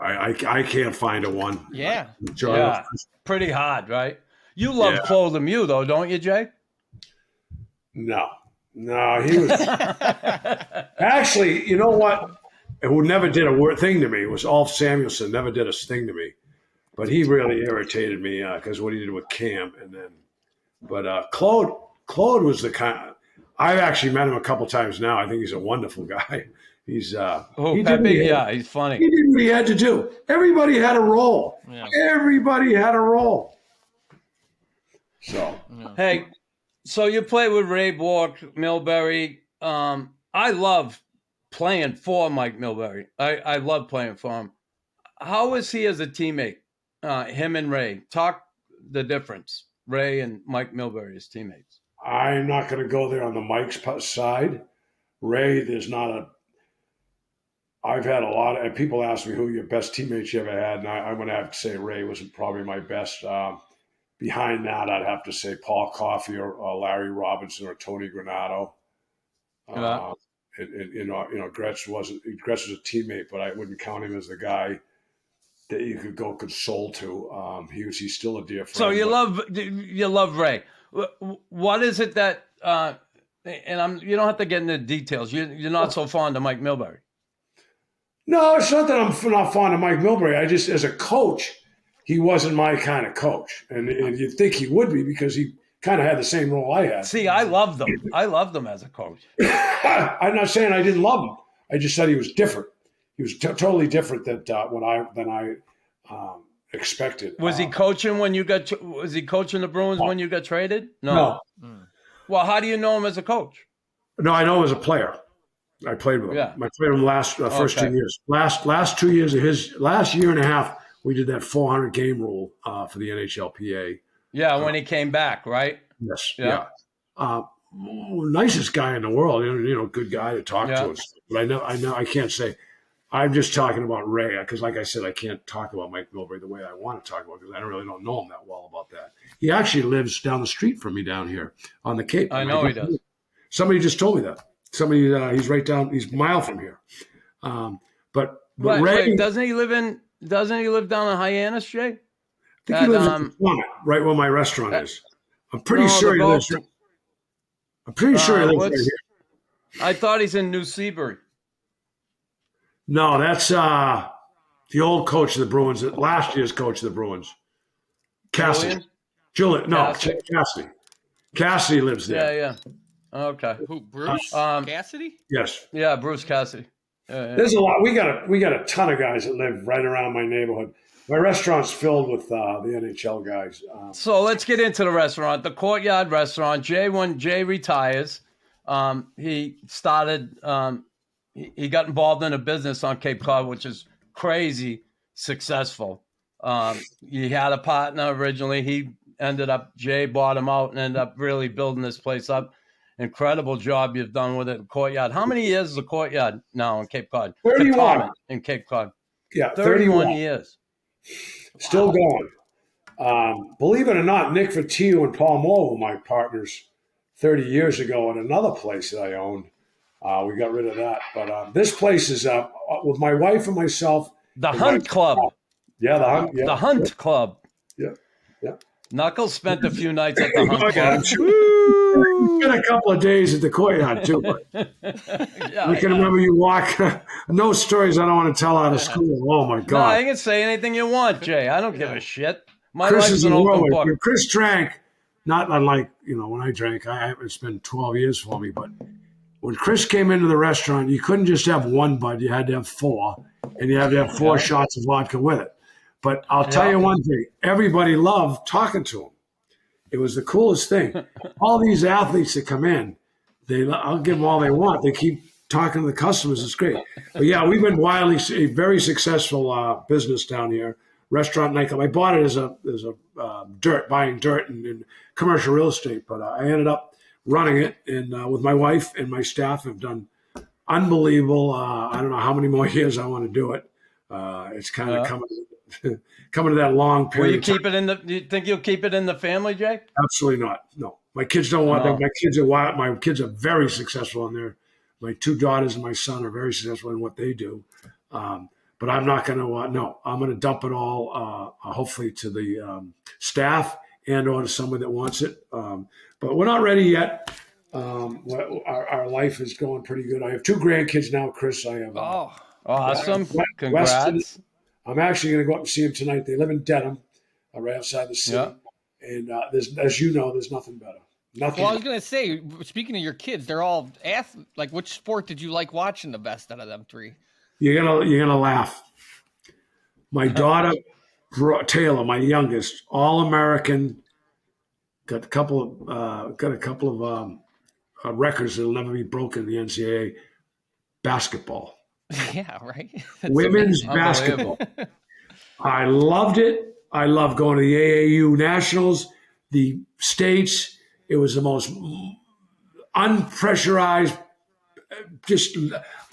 I can't find a one. Yeah. Yeah. Pretty hard, right? You love Claude Lemieux, though, don't you, Jay? No, he was actually. You know what? Who never did a thing to me was Alf Samuelson. Never did a thing to me, but he really irritated me because what he did with Cam, and then. But Claude was the kind. I've actually met him a couple times now. I think he's a wonderful guy. He's Pepe, he's funny. He did what he had to do. Everybody had a role. Yeah. Everybody had a role. So hey, so you play with Ray Bork, Milbury. I love playing for Mike Milbury. I love playing for him. How is he as a teammate? Him and Ray. Talk the difference. Ray and Mike Milbury as teammates. I'm not going to go there on the Mike's side. Ray, I've had a lot of, and people ask me who your best teammates you ever had, and I'm going to have to say Ray was probably my best. Behind that, I'd have to say Paul Coffey or Larry Robinson or Tony Granato. Gretsch was a teammate, but I wouldn't count him as the guy that you could go console to. He's still a dear friend. So you love Ray. What is it that? And you don't have to get into details. You're not so fond of Mike Milbury. No, it's not that I'm not fond of Mike Milbury. I just, as a coach, he wasn't my kind of coach, and you'd think he would be because he kind of had the same role I had. See, I loved him. I loved him as a coach. I'm not saying I didn't love him. I just said he was different. He was totally different than I expected. Was he coaching when you got? Was he coaching the Bruins when you got traded? No. Well, how do you know him as a coach? No, I know him as a player. I played with him. Yeah. I played with him first 2 years. Last 2 years of his last year and a half, we did that 400 game rule for the NHLPA. Yeah, when he came back, right? Yes. Yeah. Nicest guy in the world. Good guy to talk to. But I can't say. I'm just talking about Ray because, like I said, I can't talk about Mike Milbury the way I want to talk about because I don't know him that well about that. He actually lives down the street from me down here on the Cape. I know he does. Somebody just told me that. He's right down. He's a mile from here. But Ray doesn't he live down in Hyannis, Jay? I think he lives in Summit, right where my restaurant is. I'm pretty sure he lives. I'm pretty sure he lives right here. I thought he's in New Seabury. No, that's the old coach of the Bruins, last year's coach of the Bruins. Cassidy. Cassidy. Cassidy lives there. Yeah. Okay. Who, Bruce Cassidy? Yes. Yeah, Bruce Cassidy. Yeah. There's a lot. We got a ton of guys that live right around my neighborhood. My restaurant's filled with the NHL guys. So let's get into the restaurant, the Courtyard Restaurant. When Jay retires, he started. He got involved in a business on Cape Cod, which is crazy successful. He had a partner originally. Jay bought him out and ended up really building this place up. Incredible job you've done with it, Courtyard. How many years is the Courtyard now in Cape Cod? 31. In Cape Cod. Yeah, 31 years. Still going. Believe it or not, Nick Vittillo and Paul Moore were my partners 30 years ago at another place that I owned. We got rid of that. But this place is with my wife and myself. The Hunt Club. Yeah, the Hunt. Yeah. The Hunt Club. Yeah. Knuckles spent a few nights at the Hunt Club. Spent a couple of days at the Courtyard too. But I can remember you walk. No stories I don't want to tell out of school. Oh my God! No, you can say anything you want, Jay. I don't give a shit. My Chris life's an open book. Chris drank, not unlike when I drank. It's been 12 years for me, but when Chris came into the restaurant, you couldn't just have one bud. You had to have four, and you had to have four shots of vodka with it. But I'll tell you one thing. Everybody loved talking to him. It was the coolest thing. All these athletes that come in, I'll give them all they want. They keep talking to the customers. It's great. But yeah, we've been a very successful business down here. Restaurant, nightclub. I bought it as a buying dirt and commercial real estate. But I ended up running it, and with my wife and my staff have done unbelievable. I don't know how many more years I want to do it. It's kind of coming to that long period. Will you keep it in the? Do you think you'll keep it in the family, Jay? Absolutely not. No, my kids don't want that. My kids are wild. My kids are very successful in there. My 2 daughters and my son are very successful in what they do. But I'm not going to. No, I'm going to dump it all. Hopefully to the staff and or to someone that wants it. But we're not ready yet. Our life is going pretty good. I have 2 grandkids now, Chris. I have. Awesome! Weston. Congrats! I'm actually going to go up and see them tonight. They live in Dedham, right outside the city. Yeah. And as you know, there's nothing better. Nothing. Well, I was gonna say, speaking of your kids, they're all like, which sport did you like watching the best out of them 3? You're gonna laugh. My daughter Taylor, my youngest, All-American, got a couple of records that'll never be broken in the NCAA. Basketball, Yeah, right. That's women's amazing. basketball. I loved it. I loved going to the AAU nationals, the states. It was the most unpressurized. Just,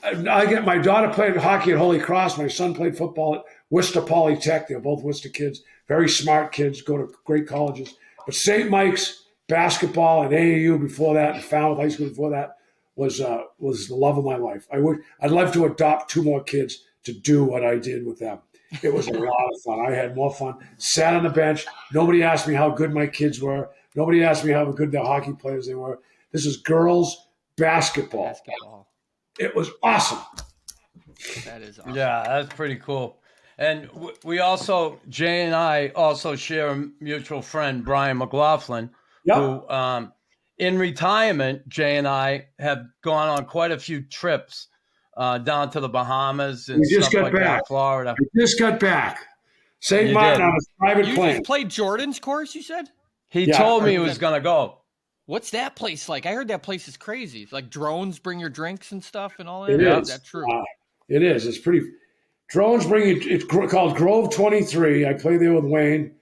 I get my daughter played hockey at Holy Cross. My son played football at Worcester Polytech. They're both Worcester kids, very smart kids, go to great colleges. But St. Mike's basketball and AAU before that, and Falmouth High School before that was the love of my life. I'd love to adopt 2 more kids to do what I did with them. It was a lot of fun. I had more fun. Sat on the bench. Nobody asked me how good my kids were. Nobody asked me how good the hockey players they were. This is girls basketball. It was awesome. That is awesome. Yeah, that's pretty cool. And we also, Jay and I also share a mutual friend, Brian McLaughlin, who in retirement, Jay and I have gone on quite a few trips down to the Bahamas and stuff like that, Florida. We just got back. St. Martin on a private plane. You just played Jordan's course, you said? He told me he was going to go. What's that place like? I heard that place is crazy. It's like drones bring your drinks and stuff and all that. It is. Is that true? It is. It's pretty. Drones bring you. It's called Grove 23. I play there with Wayne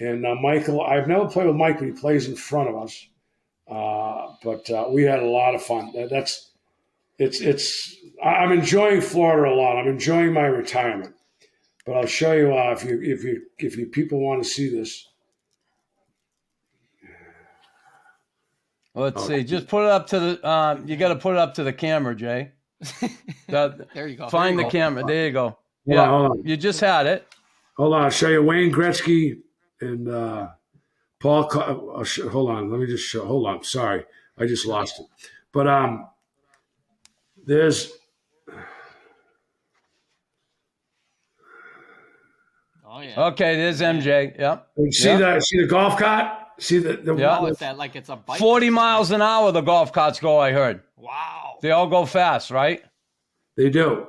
and Michael. I've never played with Mike, but he plays in front of us. But we had a lot of fun. I'm enjoying Florida a lot. I'm enjoying my retirement. But I'll show you if you people want to see this. Let's see. Just put it up to the. You got to put it up to the camera, Jay. There you go. Find the camera. There you go. Yeah, hold on. You just had it. Hold on. I'll show you Wayne Gretzky and Paul. Hold on. Let me just show. Hold on. Sorry, I just lost it. But there's. Oh yeah. Okay, there's MJ. Yep. See the golf cart? See the Oh, it's that like it's a bike. 40 miles an hour the golf carts go, I heard. Wow. They all go fast, right? They do.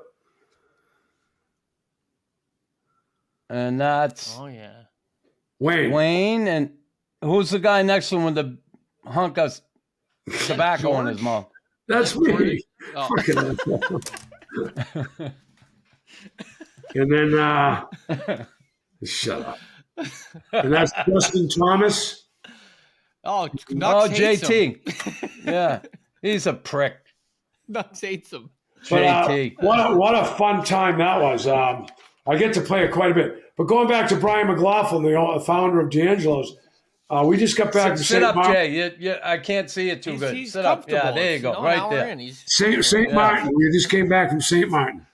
And that's Wayne. And who's the guy next to him with the hunk of tobacco in his mouth? That's me. Oh. And then shut up. And that's Justin Thomas. Oh, JT. Yeah, he's a prick. Nux hates him. JT. What a fun time that was. I get to play it quite a bit. But going back to Brian McLaughlin, the founder of D'Angelo's, we just got back to Sit up, Martin. Jay. I can't see it too good. He's Sit up. Yeah, there you go. Right there. St. Martin. We just came back from St. Martin.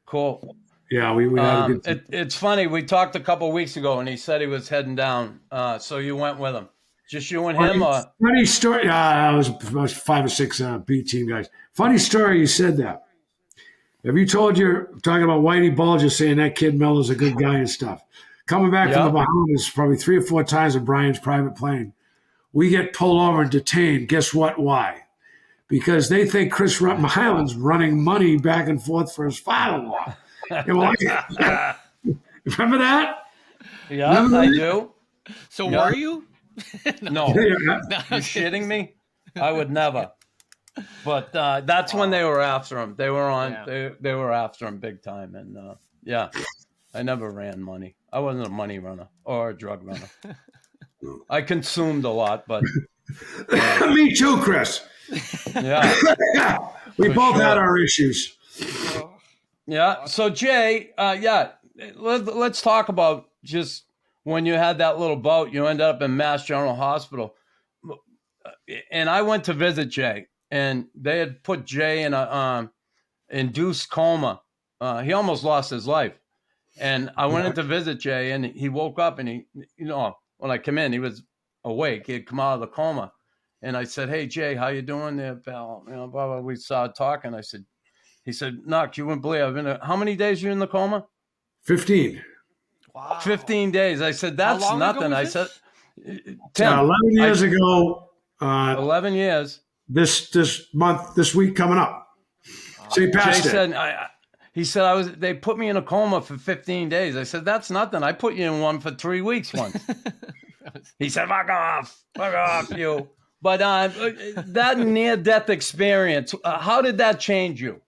Cool. Yeah, we had a good time. It's funny. We talked a couple of weeks ago, and he said he was heading down. So you went with him. Just you and him? Funny story. I was 5 or 6 B team guys. Funny story. You said that. Have you told talking about Whitey Bulger saying that kid Miller's a good guy and stuff? Coming back from the Bahamas probably 3 or 4 times in Brian's private plane, we get pulled over and detained. Guess what? Why? Because they think Chris Hyland's running money back and forth for his father-in-law. Remember that? Yeah, I do. So were you? No. You shitting me? I would never. But that's when they were after him. They were on. Yeah. They were after him big time. And I never ran money. I wasn't a money runner or a drug runner. I consumed a lot, but me too, Chris. Yeah. We both had our issues. Yeah. So Jay, let's talk about just when you had that little bout. You ended up in Mass General Hospital, and I went to visit Jay, and they had put Jay in a induced coma. He almost lost his life, and I went in to visit Jay, and he woke up, and he, when I come in, he was awake. He had come out of the coma, and I said, "Hey Jay, how you doing there, pal?" Blah, blah. We started talking. He said, "Knock, you wouldn't believe I've been. How many days you in the coma?" 15. Wow. 15 days. I said, "That's nothing." I said, Tim, 11 years ago. 11 years. This week coming up. So he passed Jay said, he said, they put me in a coma for 15 days. I said, "That's nothing. I put you in one for 3 weeks once." He said, fuck off, you. But that near-death experience, how did that change you?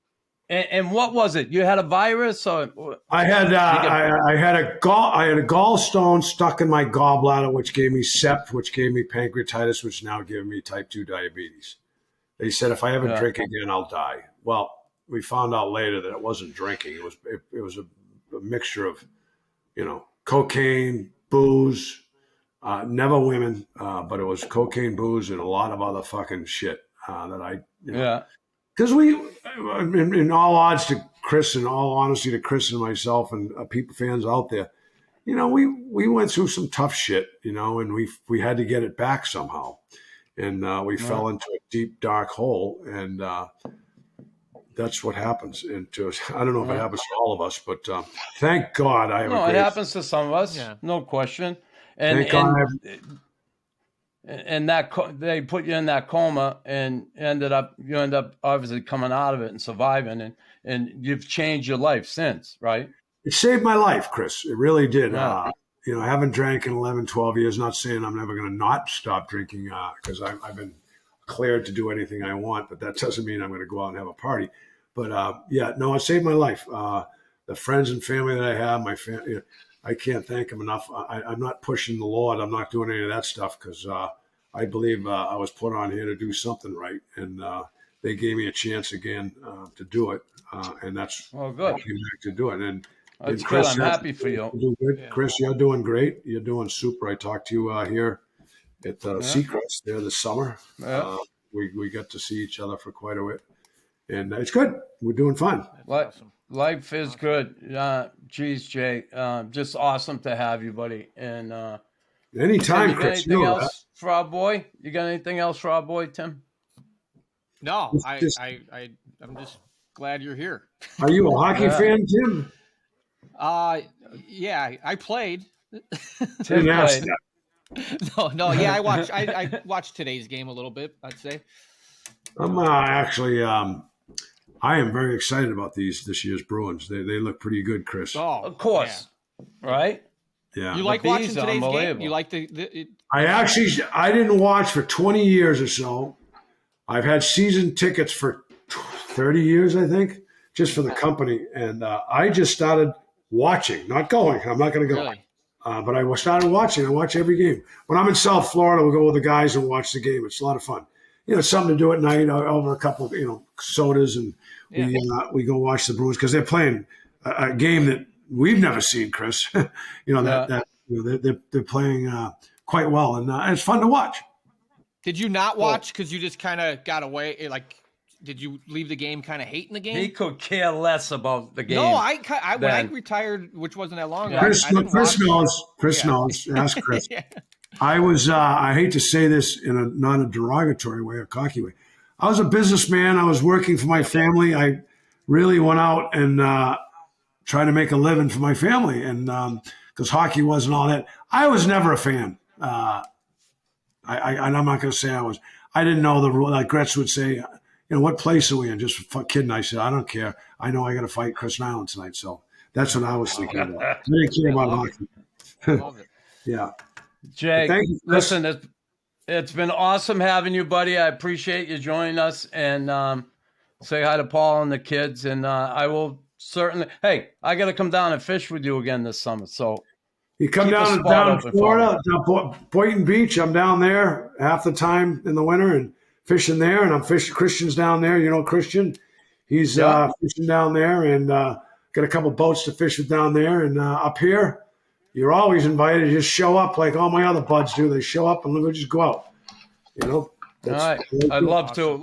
And what was it? You had a virus, or I had a gallstone stuck in my gallbladder, which gave me sept, which gave me pancreatitis, which now gave me type 2 diabetes. They said if I ever drink again, I'll die. Well, we found out later that it wasn't drinking. It was a mixture of, cocaine, booze, never women, but it was cocaine, booze, and a lot of other fucking shit that I. Because in all odds to Chris, in all honesty to Chris and myself and people fans out there, we went through some tough shit, and we had to get it back somehow, and we fell into a deep dark hole, and that's what happens. And I don't know if it happens to all of us, but thank God I have. It happens to some of us, no question. And they put you in that coma, and you end up obviously coming out of it and surviving, and you've changed your life since, right? It saved my life, Chris. It really did. I haven't drank in 11, 12 years. Not saying I'm never going to not stop drinking because I've been cleared to do anything I want, but that doesn't mean I'm going to go out and have a party. But it saved my life. The friends and family that I have, my family, I can't thank them enough. I'm not pushing the Lord. I'm not doing any of that stuff because I believe I was put on here to do something right, and they gave me a chance again to do it, and that's good. I came back to do it. And that's Chris, good. I'm happy for you. Good. Yeah. Chris, you're doing great. You're doing super. I talked to you here at Seacrest there this summer. Yeah. We got to see each other for quite a bit, and it's good. We're doing fine. Awesome. Life is good. Geez, Jay, just awesome to have you, buddy. And anytime, Tim, Chris. Anything else for our boy? You got anything else for our boy, Tim? No, I'm just glad you're here. Are you a hockey fan, Tim? Yeah, I played. Tim played. No, yeah, I watched today's game a little bit, I'd say. I'm actually I am very excited about this year's Bruins. They look pretty good, Chris. Oh, of course. Yeah. Right? Yeah. You like watching today's game? You like I didn't watch for 20 years or so. I've had season tickets for 30 years, I think, just for the company. And I just started watching, not going. I'm not going to go. Really? But I started watching. I watch every game. When I'm in South Florida, we'll go with the guys and watch the game. It's a lot of fun. It's something to do at night over a couple of, sodas, and we go watch the Bruins because they're playing a game that we've never seen, Chris. They're playing quite well, and it's fun to watch. Did you not watch because you just kind of got away? Like, did you leave the game kind of hating the game? He could care less about the game. No, when I retired, which wasn't that long ago. Chris knows. Chris knows. Ask Chris. Yeah. I was, I hate to say this in not a derogatory way, a cocky way. I was a businessman. I was working for my family. I really went out and tried to make a living for my family. And because hockey wasn't all that. I was never a fan. I'm not going to say I was. I didn't know the rule. Like Gretz would say, what place are we in? Just for kidding. I said, I don't care. I know I got to fight Chris Nyland tonight. So that's what I was thinking about. I didn't care about hockey. Love it. Yeah. Jay, you, listen, it's been awesome having you, buddy. I appreciate you joining us, and say hi to Paul and the kids. And I will certainly. Hey, I got to come down and fish with you again this summer. So you come down to Florida, down Boynton Beach. I'm down there half the time in the winter and fishing there, and I'm fishing. Christian's down there. Christian. He's fishing down there, and got a couple boats to fish with down there. And up here, you're always invited to just show up like all my other buds do. They show up and we'll just go out. You know. All right. I'd love to.